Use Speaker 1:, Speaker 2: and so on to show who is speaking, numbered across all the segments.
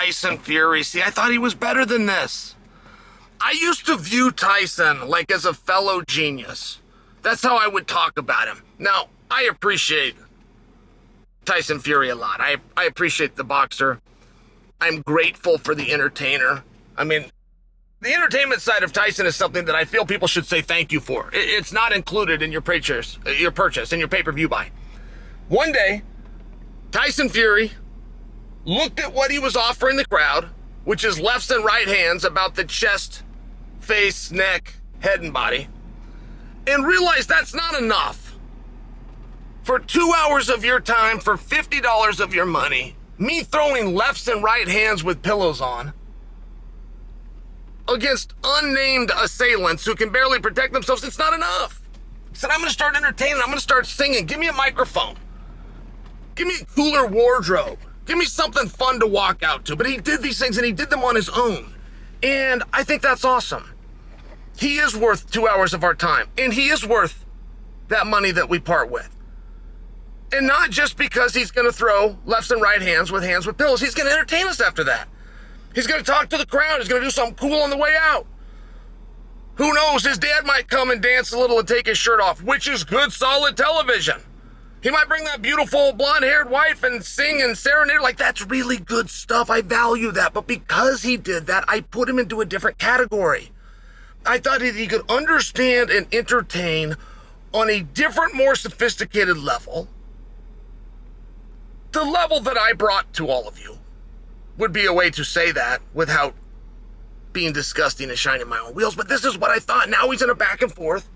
Speaker 1: Tyson Fury. See, I thought he was better than this. I used to view Tyson like as a fellow genius. That's how I would talk about him. Now, I appreciate Tyson Fury a lot. I appreciate the boxer. I'm grateful for the entertainer. I mean, the entertainment side of Tyson is something that I feel people should say thank you for. It's not included in your purchase, and your pay-per-view buy. One day, Tyson Fury looked at what he was offering the crowd, which is lefts and right hands about the chest, face, neck, head, and body, and realized that's not enough. For 2 hours of your time, for $50 of your money, me throwing lefts and right hands with pillows on against unnamed assailants who can barely protect themselves, it's not enough. He said, I'm going to start entertaining. I'm going to start singing. Give me a microphone. Give me a cooler wardrobe. Give me something fun to walk out to. But he did these things, and he did them on his own. And I think that's awesome. He is worth 2 hours of our time, and he is worth that money that we part with. And not just because he's going to throw lefts and right hands with pillows. He's going to entertain us after that. He's going to talk to the crowd. He's going to do something cool on the way out. Who knows? His dad might come and dance a little and take his shirt off, which is good, solid television. He might bring that beautiful blonde-haired wife and sing and serenade. Like, that's really good stuff. I value that. But because he did that, I put him into a different category. I thought that he could understand and entertain on a different, more sophisticated level. The level that I brought to all of you would be a way to say that without being disgusting and shining my own wheels. But this is what I thought. Now he's in a back and forth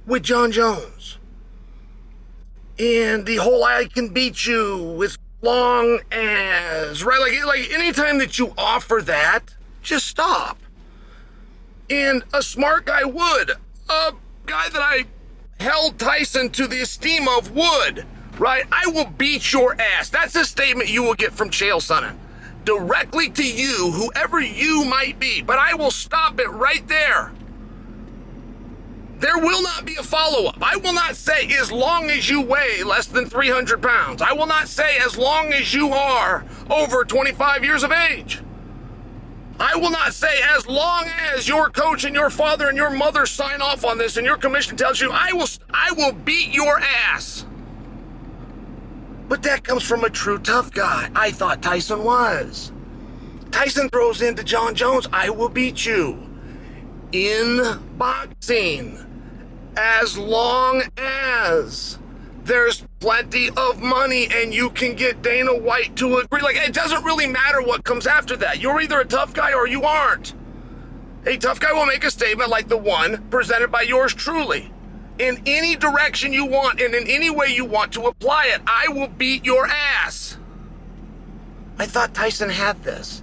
Speaker 1: with Jon Jones. And the whole I can beat you as long as, right? Like anytime that you offer that, just stop. And a smart guy would. A guy that I held Tyson to the esteem of would. Right? I will beat your ass. That's a statement you will get from Chael Sonnen. Directly to you, whoever you might be. But I will stop it right there. There will not be a follow-up. I will not say as long as you weigh less than 300 pounds. I will not say as long as you are over 25 years of age. I will not say as long as your coach and your father and your mother sign off on this and your commission tells you, I will beat your ass. But that comes from a true tough guy. I thought Tyson was. Tyson throws into Jon Jones, I will beat you. In boxing, as long as there's plenty of money and you can get Dana White to agree. Like, it doesn't really matter what comes after that. You're either a tough guy or you aren't. A tough guy will make a statement like the one presented by yours truly. In any direction you want and in any way you want to apply it, I will beat your ass. I thought Tyson had this.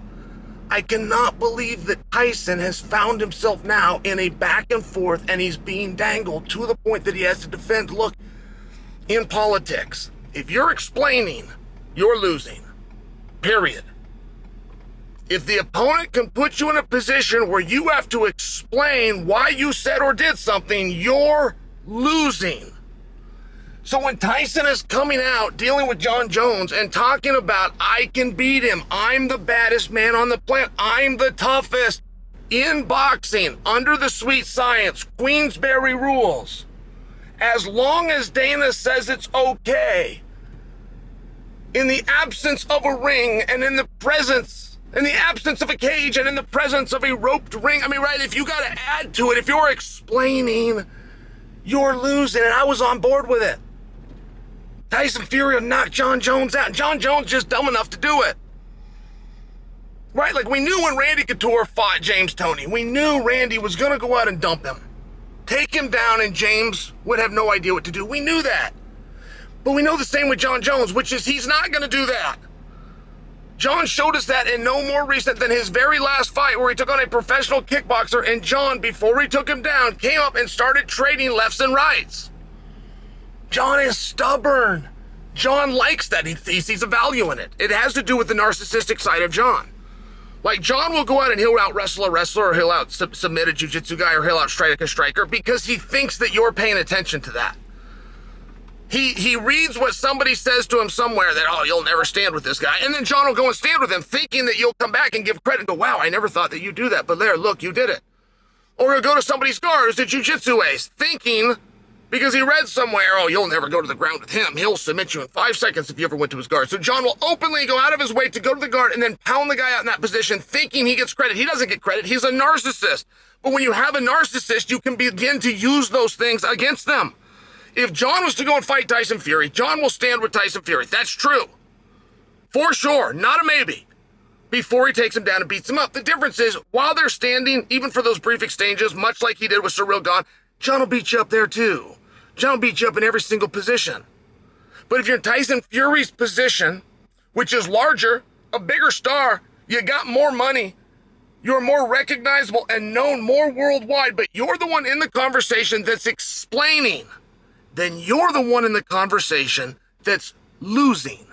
Speaker 1: I cannot believe that Tyson has found himself now in a back and forth and he's being dangled to the point that he has to defend. Look, in politics, if you're explaining, you're losing. Period. If the opponent can put you in a position where you have to explain why you said or did something, you're losing. So when Tyson is coming out dealing with Jon Jones and talking about, I can beat him, I'm the baddest man on the planet, I'm the toughest in boxing, under the sweet science, Queensberry rules, as long as Dana says it's okay, in the absence of a ring and in the absence of a cage and in the presence of a roped ring, I mean, right, if you got to add to it, if you're explaining, you're losing, and I was on board with it. Tyson Fury will knock Jon Jones out, and Jon Jones just dumb enough to do it. Right, like we knew when Randy Couture fought James Toney, we knew Randy was going to go out and dump him. Take him down, and James would have no idea what to do. We knew that. But we know the same with Jon Jones, which is he's not going to do that. Jon showed us that in no more recent than his very last fight where he took on a professional kickboxer, and Jon, before he took him down, came up and started trading lefts and rights. Jon is stubborn. Jon likes that. He sees a value in it. It has to do with the narcissistic side of Jon. Like, Jon will go out and he'll out-wrestle a wrestler, or he'll out-submit a jiu-jitsu guy, or he'll out-strike a striker because he thinks that you're paying attention to that. He reads what somebody says to him somewhere that, oh, you'll never stand with this guy. And then Jon will go and stand with him thinking that you'll come back and give credit and go, wow, I never thought that you do that. But there, look, you did it. Or he'll go to somebody's guard who's a jiu-jitsu ace thinking, because he read somewhere, oh, you'll never go to the ground with him. He'll submit you in 5 seconds if you ever went to his guard. So Jon will openly go out of his way to go to the guard and then pound the guy out in that position thinking he gets credit. He doesn't get credit. He's a narcissist. But when you have a narcissist, you can begin to use those things against them. If Jon was to go and fight Tyson Fury, Jon will stand with Tyson Fury. That's true. For sure. Not a maybe. Before he takes him down and beats him up. The difference is, while they're standing, even for those brief exchanges, much like he did with Ciryl Gane, Jon will beat you up there too. Jon will beat you up in every single position. But if you're in Tyson Fury's position, which is larger, a bigger star, you got more money, you're more recognizable and known more worldwide, but you're the one in the conversation that's explaining, then you're the one in the conversation that's losing.